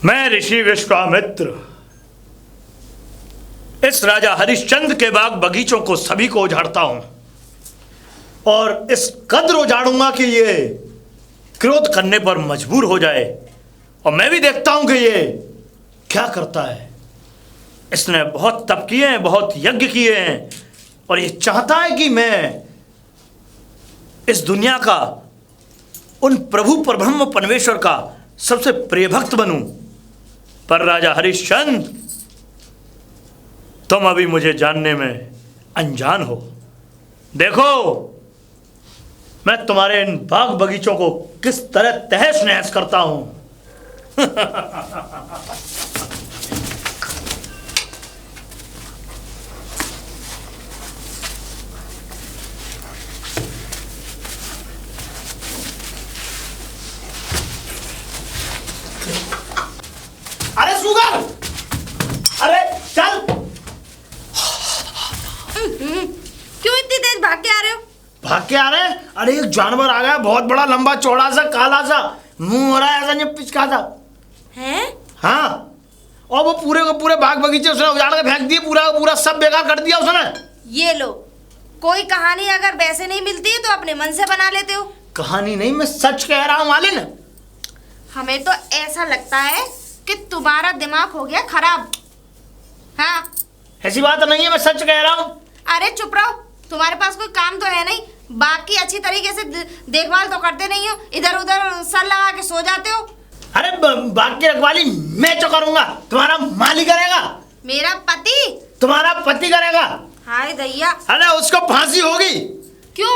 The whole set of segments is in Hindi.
मैं ऋषि विश्वामित्र इस राजा हरिश्चंद्र के बाग बगीचों को सभी को उजाड़ता हूं और इस कद्र उजाड़ूंगा कि ये क्रोध करने पर मजबूर हो जाए। और मैं भी देखता हूं कि ये क्या करता है। इसने बहुत तप किए हैं, बहुत यज्ञ किए हैं और ये चाहता है कि मैं इस दुनिया का उन प्रभु परब्रह्म परमेश्वर का सबसे प्रिय भक्त बनूं। पर राजा हरिश्चंद्र, तुम अभी मुझे जानने में अनजान हो। देखो, मैं तुम्हारे इन बाग बगीचों को किस तरह तहस नहस करता हूं। अरे सुगर, अरे चल। क्यों इतनी तेज भाग के आ रहे हो? भाग के आ रहे हैं? अरे एक जानवर आ गया, बहुत बड़ा, लंबा चौड़ा सा, काला सा, मुंह हो रहा है ऐसा जब पिचका था। हैं? हाँ, और वो पूरे के पूरे बाग बगीचे उसने उजाड़ के फेंक दिए, पूरा पूरा सब बेकार कर दिया उसने। ये लो, कोई कहानी अगर वैसे नहीं मिलती है तो अपने मन से बना लेते हो। कहानी नहीं, मैं सच कह रहा हूँ मालिन। हमें तो ऐसा लगता है कि तुम्हारा दिमाग हो गया खराब। हाँ, ऐसी बात नहीं है, मैं सच कह रहा हूँ। अरे चुप रहो, तुम्हारे पास कोई काम तो है नहीं। बाग की अच्छी तरीके से देखभाल तो करते नहीं हो, इधर उधर सर लगा के सो जाते हो। अरे बाग की रखवाली मैं तो करूंगा, तुम्हारा माली करेगा। मेरा पति? तुम्हारा पति करेगा। हाय दैया। अरे उसको फांसी होगी। क्यों?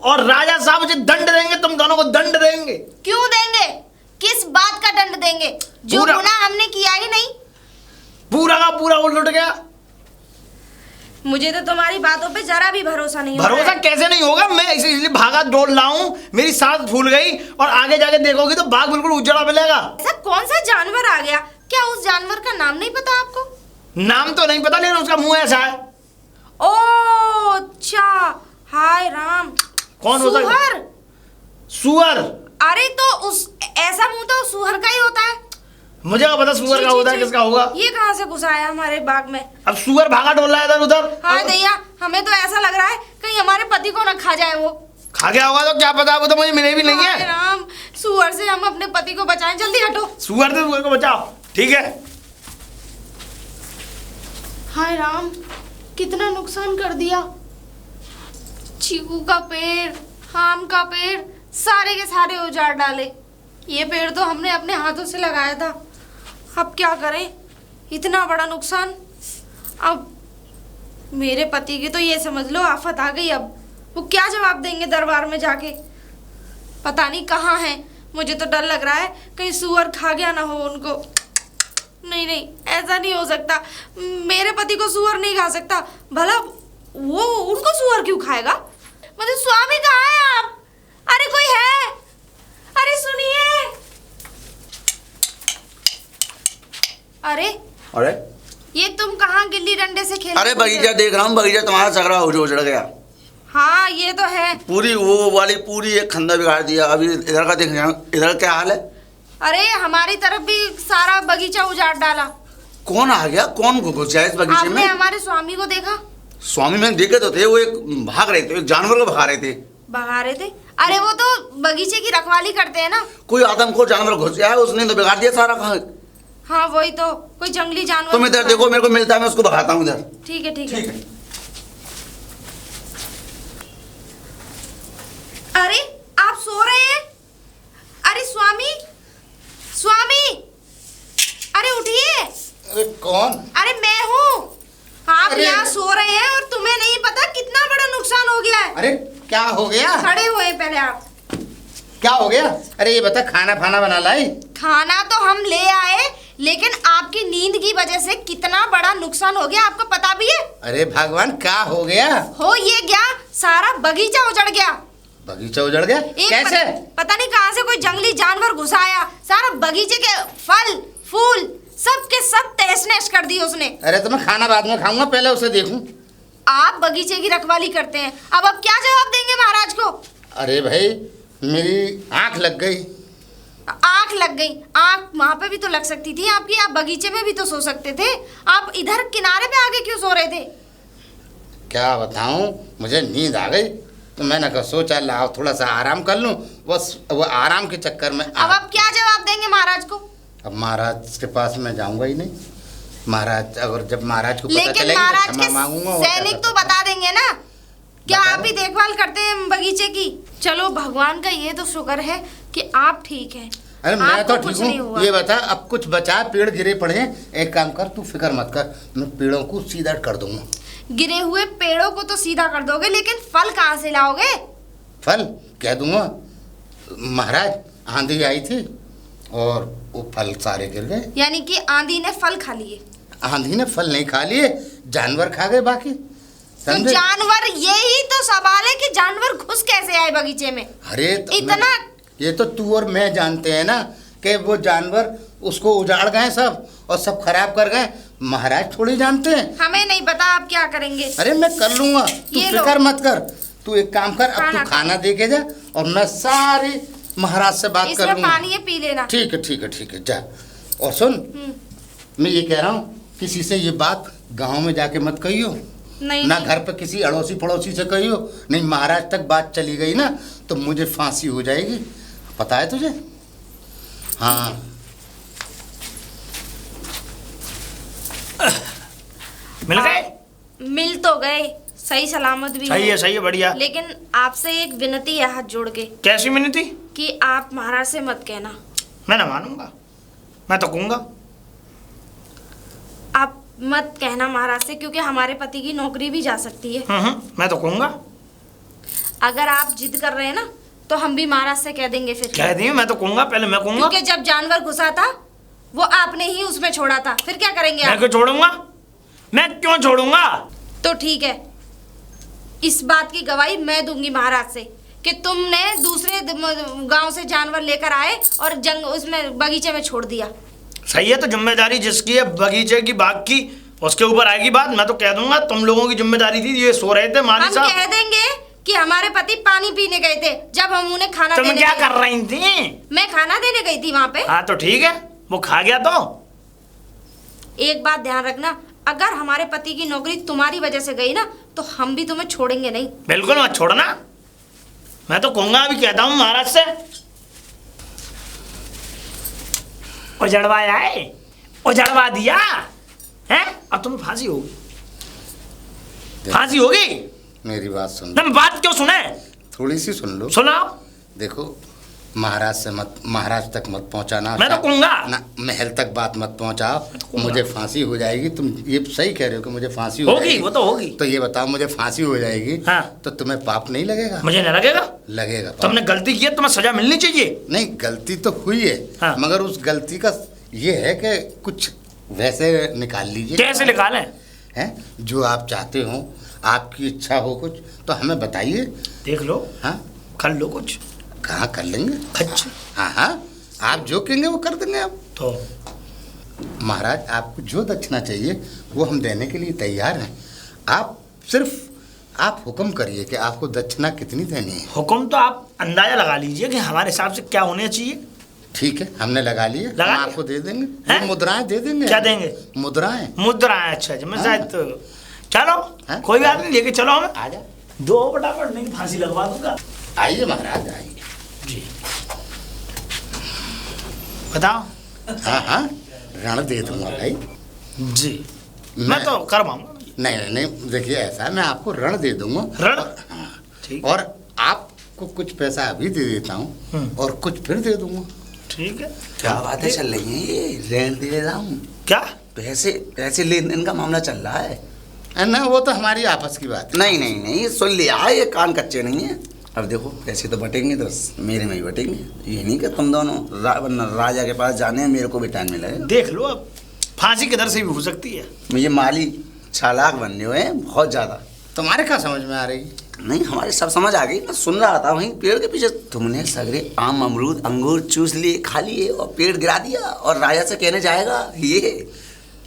और राजा साहब मुझे दंड देंगे, तुम दोनों को दंड देंगे। क्यों देंगे? किस बात का दंड देंगे? जो गुनाह हमने किया ही नहीं। पूरा का पूरा वो लुट गया। मुझे तो तुम्हारी बातों पे जरा भी भरोसा नहीं हो रहा है। भरोसा कैसे नहीं होगा? मैं इसलिए भागा दौड़ लाऊं, मेरी सांस फूल गई और आगे जाके देखोगी तो बाग बिल्कुल उजड़ा मिलेगा। ऐसा कौन सा जानवर आ गया? क्या उस जानवर का नाम नहीं पता आपको? नाम तो नहीं पता, लेकिन उसका मुंह ऐसा है। ओ अच्छा, हाय राम। कौन होता है? सुअर। सुअर? अरे तो उस ऐसा मुंह तो सुअर का ही होता है। मुझे क्या पता सुअर का होता है, किसका होगा? ये कहाँ से घुसा है हमारे बाग में? अब सुअर भागा डोल रहा है इधर उधर। हाय दैया, हमें तो ऐसा लग रहा है कहीं हमारे पति को ना खा जाए वो। खा गया होगा तो क्या पता, वो तो मुझे मिले भी नहीं है। राम, सुअर से हम अपने पति को बचाएं, जल्दी हटो। सुअर से सुअर को बचाओ, ठीक है। हाय राम, कितना नुकसान कर दिया। चीकू का पेड़, आम का पेड़, सारे के सारे उजाड़ डाले। ये पेड़ तो हमने अपने हाथों से लगाया था। अब क्या करें, इतना बड़ा नुकसान। अब मेरे पति की तो ये समझ लो आफत आ गई। अब वो क्या जवाब देंगे दरबार में जाके? पता नहीं कहाँ है। मुझे तो डर लग रहा है कहीं सुअर खा गया ना हो उनको। नहीं नहीं, ऐसा नहीं हो सकता। मेरे पति को सुअर नहीं खा सकता। भला वो उनको सुअर क्यों खाएगा? मतलब स्वामी कहाँ है आप? अरे कोई है? अरे सुनिए। अरे ये तुम कहाँ गिल्ली डंडे से खेल? अरे बगीचा देख रहा हूँ, बगीचा तुम्हारा सगरा उजड़ गया। हाँ ये तो है। पूरी वो वाली पूरी एक खंदा बिगाड़ दिया। अभी इधर का देख रहा हूँ, इधर क्या हाल है? अरे हमारी तरफ भी सारा बगीचा उजाड़ डाला। कौन आ गया? कौन घुसा इस बगीचे आपने में? हमारे स्वामी को देखा? स्वामी मैंने देखे तो थे, वो एक भाग रहे थे, एक जानवर को भगा रहे थे। भगा रहे थे? अरे वो तो बगीचे की रखवाली करते हैं ना। कोई आदमखोर जानवर घुस गया है, उसने तो बिगाड़ दिया सारा। हाँ वही तो, कोई जंगली जानवर। तुम इधर देखो, मेरे को मिलता है, मैं उसको भगाता हूँ इधर। ठीक है ठीक है। अरे आप सो रहे हैं? अरे स्वामी, स्वामी, अरे उठिए। अरे कौन? अरे मैं हूँ। आप यहाँ सो रहे हैं और तुम्हें नहीं पता कितना बड़ा नुकसान हो गया है। अरे क्या हो गया? खड़े हुए पहले आप। क्या हो गया? अरे ये बता, खाना फाना बना लाई? खाना तो हम ले आए, लेकिन आपकी नींद की वजह से कितना बड़ा नुकसान हो गया आपको पता भी है? अरे भगवान, क्या हो गया? हो ये क्या, सारा बगीचा उजड़ गया। बगीचा उजड़ गया? कैसे? पता नहीं कहाँ से कोई जंगली जानवर घुसा आया, सारा बगीचे के फल फूल सब के सब तहस नहस कर दिए उसने। अरे तो मैं खाना बाद में खाऊंगा, पहले उसे देखूं। आप बगीचे की रखवाली करते हैं, अब आप क्या जवाब देंगे महाराज को? अरे भाई, मेरी आंख लग गई। आंख आंख लग गई। आंख वहां पे भी तो लग सकती थी आपकी, आप बगीचे में भी तो सो सकते थे। आप इधर किनारे पे आके क्यों सो रहे थे? क्या बताऊं, मुझे नींद आ गई तो मैंने कहा सोचा लाओ थोड़ा सा आराम कर लूं। बस वो आराम के चक्कर में अब आप क्या जवाब देंगे महाराज को? अब महाराज के पास मैं जाऊंगा ही नहीं। महाराज अगर जब महाराज को पता लेकिन चलेगा महाराज तो के क्षमा मांगूंगा। और क्या सैनिक कर तो सकता बता देंगे ना क्या बताओ। आप ही देखभाल करते हैं बगीचे की। चलो भगवान का ये तो शुक्र है कि आप ठीक हैं। अरे मैं आपको तो कुछ ठीक नहीं हूँ। हुआ। ये बता अब कुछ बचा, पेड़ गिरे पड़े हैं। एक काम कर, तू फिक्र मत कर, मैं पेड़ों को सीधा कर दूंगा। गिरे हुए पेड़ों को तो सीधा कर दोगे, लेकिन फल कहाँ से लाओगे? फल कह दूंगा, महाराज आंधी आई थी और वो फल सारे गिर गए। यानी कि आंधी ने फल खा लिए। आंधी ने फल नहीं खा लिए, जानवर खा गए बाकी। तो समझे? जानवर, यही तो सवाल है कि जानवर घुस कैसे आए बगीचे में? अरे तो इतना ये तो तू और मैं जानते हैं ना कि वो जानवर उसको उजाड़ गए सब और सब खराब कर गए। महाराज थोड़ी जानते हैं। हमें नहीं पता आप क्या करेंगे। अरे मैं कर लूंगा, तू ये लो। फिक्र मत कर। तू एक काम कर, अब खाना तू खाना दे के जा और मैं सारी महाराज से बात कर इसमें लूंगा। पानी है, पी लेना। ठीक है ठीक है ठीक है, जा। और सुन, मैं ये कह रहा हूँ किसी से ये बात गांव में जाके मत कहियो, नहीं ना नहीं। घर पे किसी अड़ोसी पड़ोसी से कहियो। नहीं महाराज तक बात चली गई ना तो मुझे फांसी हो जाएगी, पता है तुझे? हाँ मिल गए? मिल तो गए, सही सलामत भी सही है बढ़िया। लेकिन आपसे एक विनती है हाथ जोड़ के कैसी मिनती? कि आप महाराज से मत कहना। मैं ना मानूंगा, मैं तो कहूंगा। आप मत कहना महाराज से, क्योंकि हमारे पति की नौकरी भी जा सकती है। मैं तो कहूंगा। अगर आप जिद कर रहे हैं ना तो हम भी महाराज से कह देंगे फिर। कह दिए, मैं तो कहूंगा, पहले मैं कहूंगा। क्योंकि जब जानवर घुसा था वो आपने ही उसमें छोड़ा था, फिर क्या करेंगे मैं आप? क्यों छोड़ूंगा? मैं क्यों छोड़ूंगा? तो ठीक है, इस बात की गवाही मैं दूंगी महाराज से कि तुमने दूसरे गांव से जानवर लेकर आए और जंग उसमें बगीचे में छोड़ दिया। सही है, तो जिम्मेदारी जिसकी है बगीचे की बाग की उसके ऊपर आएगी बात। मैं तो कह दूंगा तुम लोगों की जिम्मेदारी थी, ये सो रहे थे माली हम साहब। कह देंगे कि हमारे पति पानी पीने गए थे जब हम उन्हें खाना तुम देने क्या गए। कर रही थी? मैं खाना देने गई थी वहां पे। हाँ तो ठीक है, वो खा गया तो। एक बात ध्यान रखना, अगर हमारे पति की नौकरी तुम्हारी वजह से गई ना तो हम भी तुम्हें छोड़ेंगे नहीं। बिल्कुल मत छोड़ना, मैं तो कहूंगा, अभी कहता हूँ महाराज से। उजड़वाया है, उजड़वा दिया है, अब तुम्हें फांसी होगी। फांसी होगी। मेरी बात सुन लो, तुम बात क्यों सुने? थोड़ी सी सुन लो। सुनाओ। देखो महाराज से मत, महाराज तक मत पहुंचाना। मैं तो कहूंगा ना, महल तक बात मत पहुंचाओ, कहूंगा। मुझे फांसी हो जाएगी। तुम ये सही कह रहे हो कि मुझे फांसी हो होगी, जाएगी। वो तो होगी। तो ये बताओ, मुझे फांसी हो जाएगी हाँ। तो तुम्हें पाप नहीं लगेगा? मुझे नहीं लगेगा। लगेगा पाप। तुमने गलती की है, तुम्हें सजा मिलनी चाहिए। नहीं, गलती तो हुई है। हाँ। मगर उस गलती का ये है कि कुछ वैसे निकाल लीजिए। कैसे निकालें? हैं जो आप चाहते हो, आपकी इच्छा हो कुछ तो हमें बताइए। देख लो, हाँ, कर लो कुछ। कहाँ कर लेंगे? अच्छा हाँ हाँ, आप जो कहेंगे वो कर देंगे। आप तो महाराज आपको जो दक्षिणा चाहिए वो हम देने के लिए तैयार हैं। आप सिर्फ आप हुक्म करिए कि आपको दक्षिणा कितनी देनी है। हुक्म तो आप अंदाजा लगा लीजिए कि हमारे हिसाब से क्या होने चाहिए। ठीक है, हमने लगा लिए, लगा हम लिया? आपको दे देंगे। हैं? वो मुद्राएं दे देंगे। क्या देंगे? मुद्राएं। मुद्राएं? अच्छा जी, मैं हाँ। शायद चलो हाँ? कोई बात नहीं, लेके चलो हमें। आ जा, दो फटाफट, नहीं फांसी लगवा दूंगा। आइए महाराज आइए। जी बताओ। हाँ हाँ, ऋण दे दूंगा भाई जी मैं तो करवाऊंगा। नहीं नहीं नहीं, देखिए ऐसा है, मैं आपको ऋण दे दूंगा। ऋण? हाँ, ठीक और आपको कुछ पैसा अभी दे देता हूँ और कुछ फिर दे दूंगा। ठीक है। क्या बातें चल रही हैं ये? ऋण दे रहा हूँ, क्या? पैसे पैसे लेन देन का मामला चल रहा है। ना वो तो हमारी आपस की बात है। नहीं नहीं नहीं, सुन लिया, ये कान कच्चे नहीं है। अब देखो पैसे तो बटेंगे तो मेरे में ही बटेंगे, ये नहीं कि तुम दोनों राजा के पास जाने हैं, मेरे को भी टाइम मिलेगा। देख लो, अब फांसी किधर से भी हो सकती है। मुझे माली चालाक बनने हुए हैं बहुत ज़्यादा। तुम्हारे क्या समझ में आ रही? नहीं, हमारे सब समझ आ गई। मैं सुन रहा था वहीं पेड़ के पीछे, तुमने सगरे आम अमरूद अंगूर चूस लिए, खा लिए और पेड़ गिरा दिया और राजा से कहने जाएगा ये।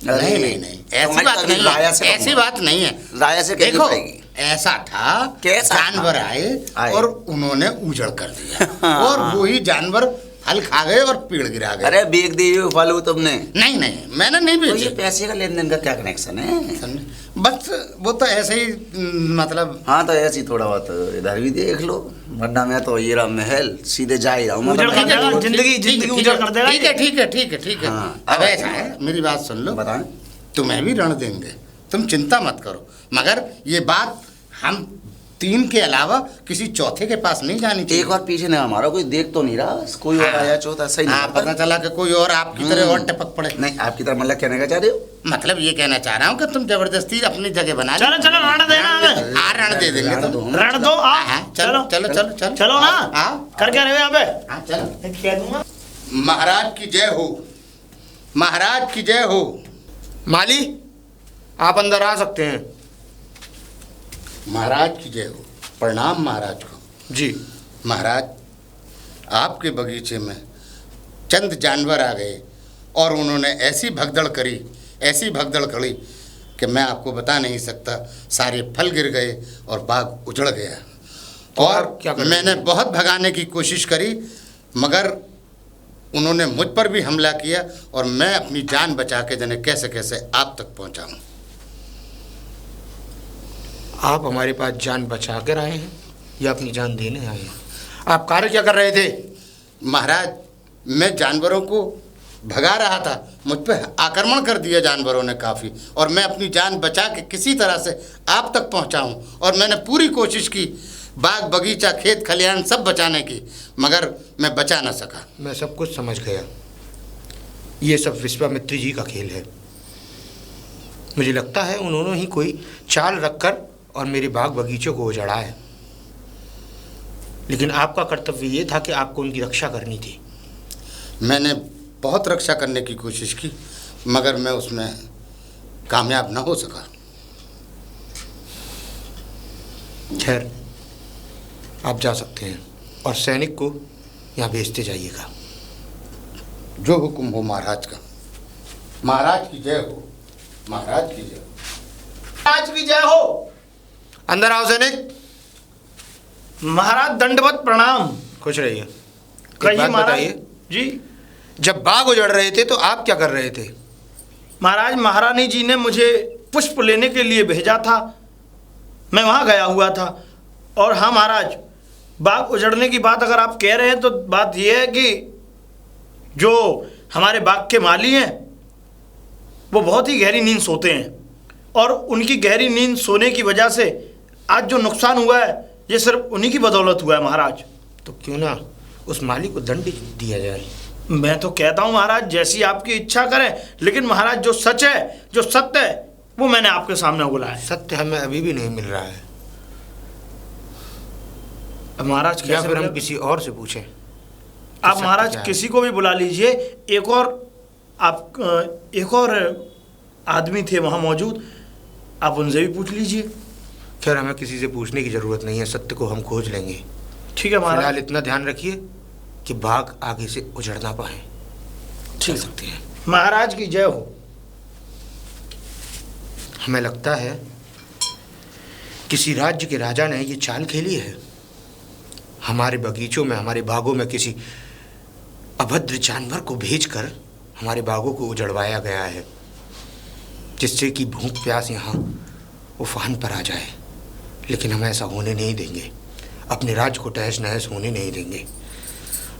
नहीं नहीं नहीं, ऐसी बात नहीं है, ऐसी बात नहीं है। राजा से देखो कहनी ऐसा था, कैसा था? जानवर आए आए। और उन्होंने उजड़ कर दिया और वही जानवर फल खा गए और पेड़ गिरा गए। अरे बेच दिए फल वो तुमने? नहीं नहीं, मैंने नहीं तो ये बेचे। पैसे का लेन देन का क्या कनेक्शन है? समझे? बस वो तो ऐसे ही मतलब। हाँ तो ऐसी थोड़ा बहुत इधर भी देख लो, वरना मैं तो ये रहा महल सीधे जा ही रहा हूँ। उजड़ कर देगा, जिंदगी उजड़ कर देगा। ठीक है ठीक है ठीक है ठीक है। हाँ। अब ऐसा है, मेरी बात सुन लो। बताएं। तुम्हें भी ऋण देंगे, तुम चिंता मत करो, मगर ये बात हम 3 के अलावा किसी चौथे के पास नहीं जानी चाहिए। एक और पीछे नहीं हमारा कोई देख तो नहीं रहा, कोई और आया चौथा सही नहीं हाँ, पता चला कि कोई और आपकी तरह और टपक पड़े। नहीं आपकी तरह मतलब कहने का चाह रहे हो? मतलब ये कहना चाह रहा हूँ कि तुम जबरदस्ती अपनी जगह बना लो। चलो चलो ऋण देना हमें। हाँ ऋण दे देंगे ऋण तुम। दो। ऋण दो आओ। हाँ, चलो चलो चलो चलो चलो ना। हाँ कर क्या रहे हो यहाँ पे? हाँ चलो। कह दूंगा। महाराज की जय हो, महाराज की जय हो। माली, आप अंदर आ सकते हैं। महाराज की जय हो। प्रणाम महाराज को। जी। महाराज, आपके बगीचे में चंद जानवर आ गए और उन्होंने ऐसी भगदड़ करी, ऐसी भगदड़ करी कि मैं आपको बता नहीं सकता। सारे फल गिर गए और बाग उजड़ गया। और क्या करें? मैंने बहुत भगाने की कोशिश करी, मगर उन्होंने मुझ पर भी हमला किया और मैं अपनी जान बचा के जने कैसे कैसे आप तक पहुंचा हूं। आप हमारे पास जान बचा कर आए हैं या अपनी जान देने आए हैं? आप कार्य क्या कर रहे थे? महाराज, मैं जानवरों को भगा रहा था, मुझ पर आक्रमण कर दिया जानवरों ने काफ़ी, और मैं अपनी जान बचा के किसी तरह से आप तक पहुंचा हूं। और मैंने पूरी कोशिश की, बाग बगीचा खेत खलिहान सब बचाने की, मगर मैं बचा ना सका। मैं सब कुछ समझ गया। ये सब विश्वामित्र जी का खेल है। मुझे लगता है उन्होंने ही कोई चाल रखकर और मेरे बाग बगीचों को उजाड़ा है। लेकिन आपका कर्तव्य ये था कि आपको उनकी रक्षा करनी थी। मैंने बहुत रक्षा करने की कोशिश की, मगर मैं उसमें कामयाब ना हो सका। खैर, आप जा सकते हैं और सैनिक को यहाँ भेजते जाइएगा। जो हुक्म हो महाराज का। महाराज की जय हो, महाराज की जय हो। महाराज की जय हो। अंदर आओ सैनिक। महाराज दंडवत प्रणाम। खुश रहिए। एक कहिए बात महाराज। बताइए, जी जब बाग उजड़ रहे थे तो आप क्या कर रहे थे? महाराज, महारानी जी ने मुझे पुष्प लेने के लिए भेजा था, मैं वहाँ गया हुआ था। और हाँ महाराज, बाग उजड़ने की बात अगर आप कह रहे हैं तो बात यह है कि जो हमारे बाग के माली हैं वो बहुत ही गहरी नींद सोते हैं, और उनकी गहरी नींद सोने की वजह से आज जो नुकसान हुआ है ये सिर्फ उन्हीं की बदौलत हुआ है महाराज। तो क्यों ना उस माली को दंड दिया जाए? मैं तो कहता हूँ महाराज, जैसी आपकी इच्छा करें, लेकिन महाराज जो सच है, जो सत्य है, वो मैंने आपके सामने बुलाया है। सत्य हमें अभी भी नहीं मिल रहा है। अब महाराज या कैसे फिर हम मिले? किसी और से पूछें? आप सत्य महाराज क्या है? किसी को भी बुला लीजिए। एक और आदमी थे वहाँ मौजूद, आप उनसे भी पूछ लीजिए। खैर, हमें किसी से पूछने की जरूरत नहीं है, सत्य को हम खोज लेंगे। ठीक है महाराज। फिलहाल इतना ध्यान रखिए कि बाग आगे से उजड़ ना पाए। चल सकते हैं। महाराज की जय हो। हमें लगता है किसी राज्य के राजा ने ये चाल खेली है। हमारे बगीचों में, हमारे बागों में किसी अभद्र जानवर को भेजकर हमारे बागों को उजड़वाया गया है, जिससे कि भूख प्यास यहाँ उफान पर आ जाए। लेकिन हम ऐसा होने नहीं देंगे, अपने राज्य को तहस नहस होने नहीं देंगे।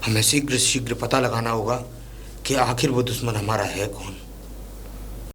हमें शीघ्र शीघ्र पता लगाना होगा कि आखिर वो दुश्मन हमारा है कौन।